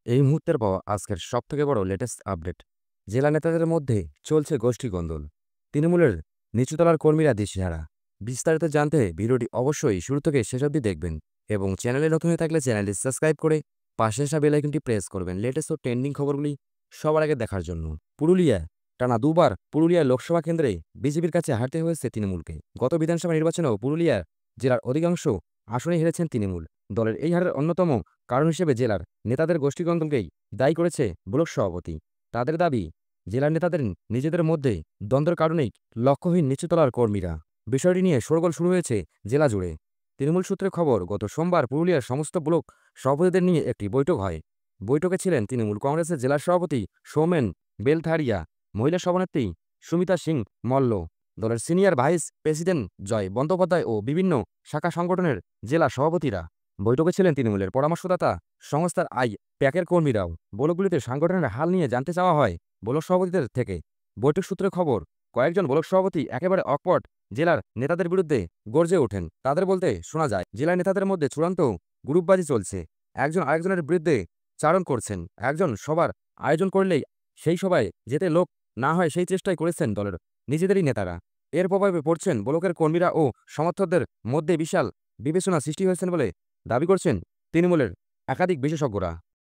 এই মুহূর্তের পাওয়া আজকের সবথেকে বড় লেটেস্ট আপডেট। জেলা নেতাদের মধ্যে চলছে গোষ্ঠী দ্বন্দ্ব। তৃণমূলের নিচুতলার কর্মীরা দিশেহারা। বিস্তারিত জানতে ভিডিওটি অবশ্যই শুরু থেকে শেষ অবধি দেখবেন এবং চ্যানেলে নতুন হয়ে থাকলে চ্যানেলটি সাবস্ক্রাইব করে পাশে আসা বেল আইকনটি প্রেস করবেন লেটেস্ট ও ট্রেন্ডিং খবরগুলি সবার আগে দেখার জন্য। পুরুলিয়া টানা দুবার পুরুলিয়া লোকসভা কেন্দ্রে বিজেপির কাছে হারতে হয়েছে তৃণমূলকে। গত বিধানসভা নির্বাচনেও পুরুলিয়া জেলার অধিকাংশ আসনে হেরেছেন তৃণমূল। দলের এই হারের অন্যতম কারণ হিসেবে জেলার নেতাদের গোষ্ঠীদ্বন্দ্বকেই দায়ী করেছে ব্লক সভাপতি। তাদের দাবি, জেলার নেতাদের নিজেদের মধ্যে দ্বন্দ্বের কারণেই লক্ষ্যহীন নিচুতলার কর্মীরা। বিষয়টি নিয়ে শোরগোল শুরু হয়েছে জেলা জুড়ে। তৃণমূল সূত্রে খবর, গত সোমবার পুরুলিয়ার সমস্ত ব্লক সভাপতিদের নিয়ে একটি বৈঠক হয়। বৈঠকে ছিলেন তৃণমূল কংগ্রেসের জেলা সভাপতি সৌমেন বেলথারিয়া, মহিলা সভানেত্রী সুমিতা সিং মল্ল, দলের সিনিয়র ভাইস প্রেসিডেন্ট জয় বন্দ্যোপাধ্যায় ও বিভিন্ন শাখা সংগঠনের জেলা সভাপতিরা। বৈঠকে ছিলেন তৃণমূলের পরামর্শদাতা সংস্থার প্যাকের কর্মীরাও। ব্লকগুলিতে সাংগঠনের হাল নিয়ে জানতে চাওয়া হয় ব্লক সভাপতিদের থেকে। বৈঠক সূত্রে খবর, কয়েকজন ব্লক সভাপতি একেবারে অকপট জেলার নেতাদের বিরুদ্ধে গর্জে ওঠেন। তাদের বলতে শোনা যায়, জেলার নেতাদের মধ্যে চূড়ান্ত গ্রুপবাজি চলছে। একজন আরেকজনের বিরুদ্ধে চারণ করছেন। একজন সবার আয়োজন করলেই সেই সভায় যেতে লোক না হয় সেই চেষ্টাই করেছেন দলের নিজেদেরই নেতারা। এর প্রভাবে পড়ছেন ব্লকের কর্মীরা ও সমর্থকদের মধ্যে বিশাল বিবেচনা সৃষ্টি হয়েছেন বলে দাবি করছেন তৃণমূলের একাধিক বিশেষজ্ঞরা।